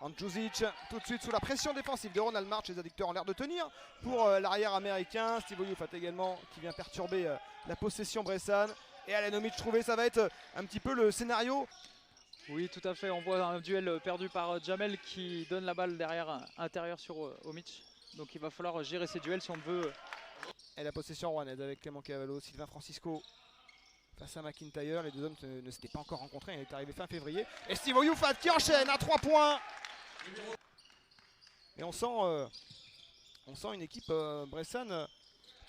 Andjusic tout de suite sous la pression défensive de Ronald March. Les adducteurs ont l'air de tenir pour l'arrière américain. Steve Oyufat également qui vient perturber la possession bressane. Et Alenomic trouvé, ça va être un petit peu le scénario. Oui, tout à fait. On voit un duel perdu par Jamel qui donne la balle derrière intérieur sur Omic. Donc il va falloir gérer ces duels si on veut. Et la possession rouennaise avec Clément Cavallo, Sylvain Francisco face à McIntyre. Les deux hommes ne s'étaient pas encore rencontrés, il est arrivé fin février. Et Steve Oyufat qui enchaîne à 3 points. Et on sent une équipe bressane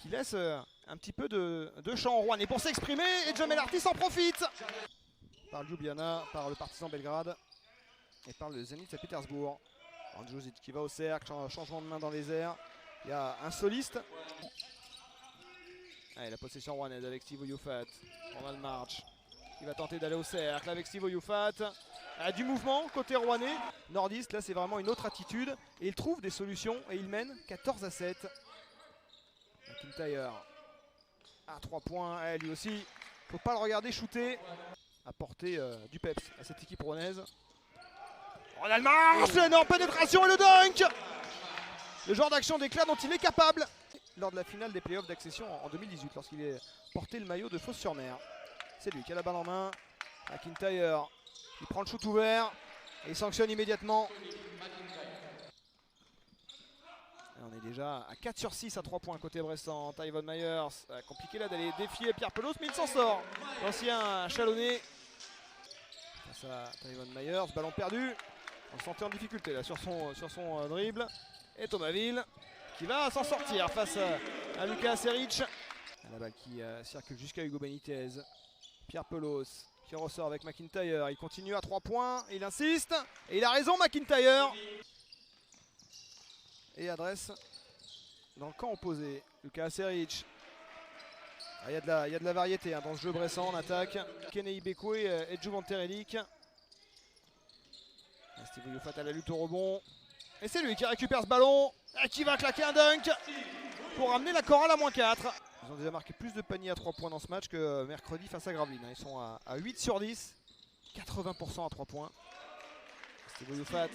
qui laisse un petit peu de champ en Rouen. Et pour s'exprimer, et Jamel Artis en profite. Par Ljubljana, par le Partizan Belgrade et par le Zenit Saint-Pétersbourg. Andjusic qui va au cercle, changement de main dans les airs. Il y a un soliste. Allez, la possession rouennaise avec Steve Oyufat. Ronald March qui va tenter d'aller au cercle avec Steve Oyufat. Du mouvement côté rouennais. Nordiste, là c'est vraiment une autre attitude. Et il trouve des solutions et il mène 14-7. McIntyre à 3 points. Lui aussi, faut pas le regarder shooter. Apporter du peps à cette équipe rouennaise. Ronald March, l'énorme pénétration et le dunk. Le genre d'action d'éclat dont il est capable lors de la finale des playoffs d'accession en 2018 lorsqu'il est porté le maillot de Fos-sur-Mer. C'est lui qui a la balle en main. McIntyre, il prend le shoot ouvert et il sanctionne immédiatement. Et on est déjà à 4 sur 6 à 3 points côté bressan. Tyvon Myers, compliqué là d'aller défier Pierre Pelos, mais il s'en sort. L'ancien Chalonnais face à Tyvon Myers, ballon perdu. On le sentait en difficulté là sur son dribble. Et Tomaville qui va s'en sortir face à Lucas Seric. La balle qui circule jusqu'à Hugo Benitez. Pierre Pelos qui ressort avec McIntyre. Il continue à 3 points. Il insiste. Et il a raison McIntyre. Et adresse dans le camp opposé. Lucas Seric. Il y a de la variété dans ce jeu bressant en attaque. Kenei Bekwe et Juvante Relic. Steve Oyufat à la lutte au rebond. Et c'est lui qui récupère ce ballon et qui va claquer un dunk pour ramener la chorale à -4. Ils ont déjà marqué plus de paniers à 3 points dans ce match que mercredi face à Gravelines. Ils sont à 8 sur 10, 80% à 3 points. Steve Oyufat.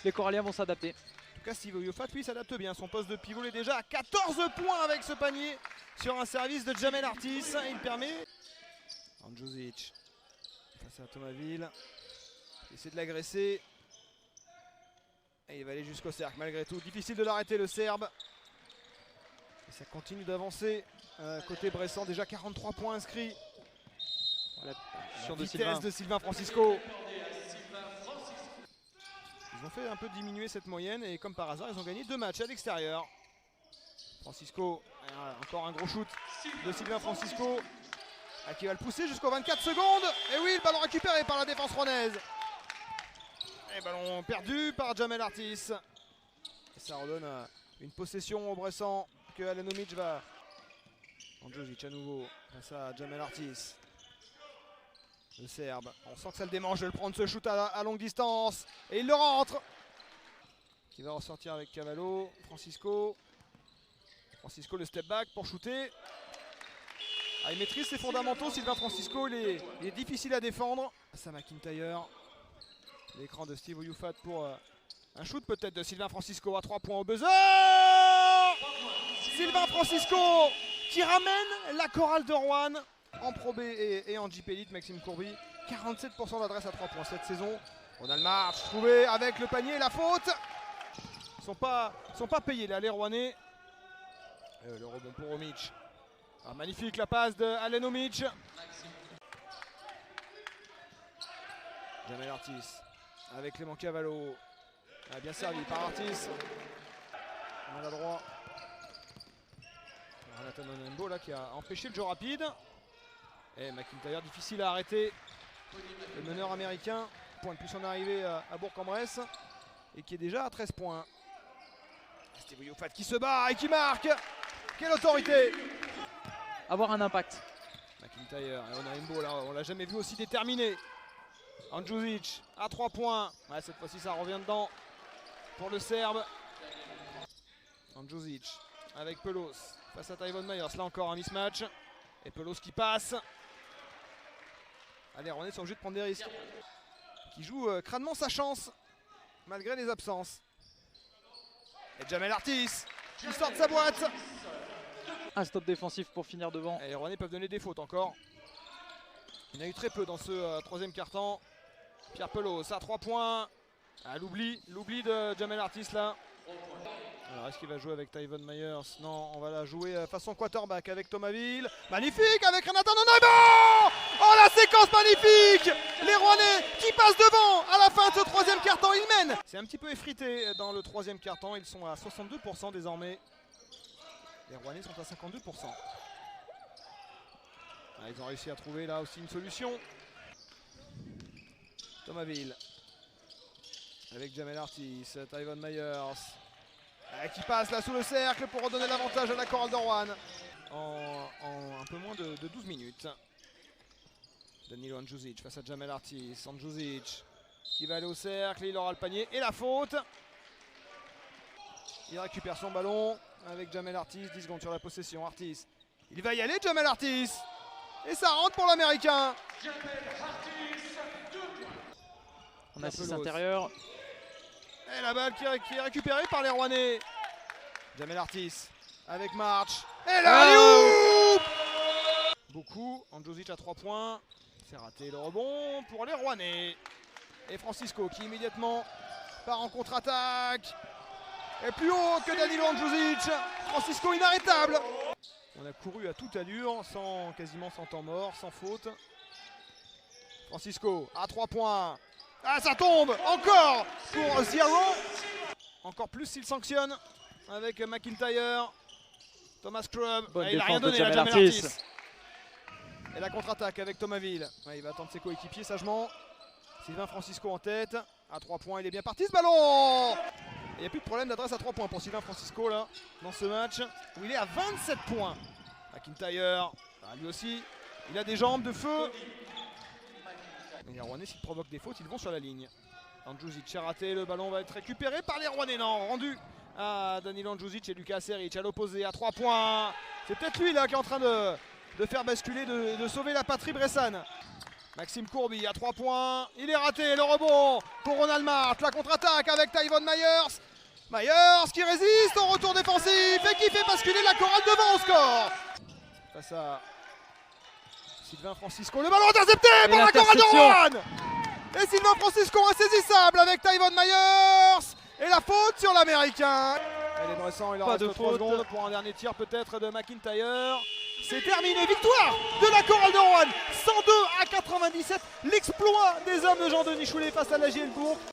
Les Coralliens vont s'adapter. En tout cas, Steve Oyufat, lui, s'adapte bien. Son poste de pivot est déjà à 14 points avec ce panier sur un service de Jamel Artis. Il permet. Andjusic face à Tomaville. Il essaie de l'agresser. Et il va aller jusqu'au cercle malgré tout. Difficile de l'arrêter le Serbe. Et ça continue d'avancer. Côté Bressan, déjà 43 points inscrits. La vitesse de Sylvain Francisco. Ils ont fait un peu diminuer cette moyenne et comme par hasard, ils ont gagné 2 matchs à l'extérieur. Francisco, encore un gros shoot de Sylvain Francisco. Qui va le pousser jusqu'aux 24 secondes. Et oui, le ballon récupéré par la défense rouennaise. Et ballon perdu par Jamel Artis. Et ça redonne une possession au Bressan que Alenomic va. Andjusic à nouveau face à Jamel Artis. Le Serbe, on sent que ça le démange de le prendre ce shoot à longue distance. Et il le rentre. Qui va ressortir avec Cavallo. Francisco le step back pour shooter. Il maîtrise ses fondamentaux, Sylvain Francisco. Il est difficile à défendre. Ça McIntyre. L'écran de Steve Oyufat pour un shoot peut-être de Sylvain Francisco à 3 points au buzzer. Sylvain Francisco qui ramène la chorale de Rouen en Pro B et en JP Elite. Maxime Courby, 47% d'adresse à 3 points cette saison. Ronald March trouvé avec le panier et la faute. Ils sont pas payés là les Rouennais. Le rebond pour Omic. Magnifique la passe de Alenomic. Jamel Artis avec Clément Cavallo. Bien servi par Artis. Maladroit. Nathan Onembo là qui a empêché le jeu rapide. Et McIntyre difficile à arrêter. Le meneur américain. Point depuis son arrivée à Bourg-en-Bresse. Et qui est déjà à 13 points. Steve Oyufat qui se bat et qui marque. Quelle autorité! Avoir un impact. McIntyre et Onembo là, on l'a jamais vu aussi déterminé. Andjusic à 3 points. Ouais, cette fois-ci ça revient dedans pour le Serbe. Andjusic avec Pelos face à Tyvon Myers. Là encore un mismatch. Et Pelos qui passe. Allez, on est obligé de prendre des risques. Qui joue crânement sa chance. malgré les absences. Et Jamel Artis qui sort de sa boîte. Un stop défensif pour finir devant. Et les Rouennais peuvent donner des fautes encore. Il y en a eu très peu dans ce troisième quart-temps. Pierre Pelos à 3 points. Ah, l'oubli de Jamel Artis là. Alors est-ce qu'il va jouer avec Tyvon Myers? Non, on va la jouer façon quarterback avec Thomasville. Magnifique avec Renata Nonaimon. Oh la séquence magnifique. Les Rouennais qui passent devant à la fin de ce troisième quart-temps, ils mènent. C'est un petit peu effrité dans le troisième quart-temps, ils sont à 62% désormais. Les Rouennais sont à 52%. Ah, ils ont réussi à trouver là aussi une solution. Thomasville avec Jamel Artis, Tyvon Myers qui passe là sous le cercle pour redonner l'avantage à la chorale de Rouen en un peu moins de 12 minutes. Danilo Andjusic face à Jamel Artis. Andjusic qui va aller au cercle, il aura le panier et la faute. Il récupère son ballon avec Jamel Artis, 10 secondes sur la possession. Artis, il va y aller Jamel Artis. Et ça rentre pour l'Américain. On a 6 intérieurs. Et la balle qui est récupérée par les Rouennais. Jamel Artis avec March. Et là, beaucoup. Andjusic à 3 points. C'est raté le rebond pour les Rouennais. Et Francisco qui immédiatement part en contre-attaque. Et plus haut que Danilo Andjusic. Francisco inarrêtable. On a couru à toute allure, quasiment sans temps mort, sans faute. Francisco à 3 points. Ah, ça tombe encore pour Zero. Encore plus s'il sanctionne avec McIntyre. Thomas Scrub. Bonne il n'a rien donné Jamel là, Jamel Artis. Artis. Et la contre-attaque avec Thomasville. Il va attendre ses coéquipiers sagement. Sylvain Francisco en tête. À 3 points, il est bien parti ce ballon. Il n'y a plus de problème d'adresse à 3 points pour Sylvain Francisco là, dans ce match où il est à 27 points. McIntyre, lui aussi, il a des jambes de feu. Et les Rouennais, s'ils provoquent des fautes, ils vont sur la ligne. Andjusic a raté, le ballon va être récupéré par les Rouennais. Non, rendu à Danilo Andjusic et Lucas Seric à l'opposé, à 3 points. C'est peut-être lui là qui est en train de faire basculer, de sauver la patrie bressane. Maxime Courby à 3 points, il est raté, le rebond pour Ronald March, la contre-attaque avec Tyvon Myers. Myers qui résiste au retour défensif et qui fait basculer la chorale devant au score. Face à Sylvain Francisco, le ballon intercepté par la chorale de Rouen. Et Sylvain Francisco insaisissable avec Tyvon Myers. Et la faute sur l'Américain. Elle est Bressan, il en reste 3 secondes pour un dernier tir peut-être de McIntyre. C'est terminé, victoire de la chorale de Rouen, 102 à 97, l'exploit des hommes de Jean-Denis Choulet face à la Gielbourg.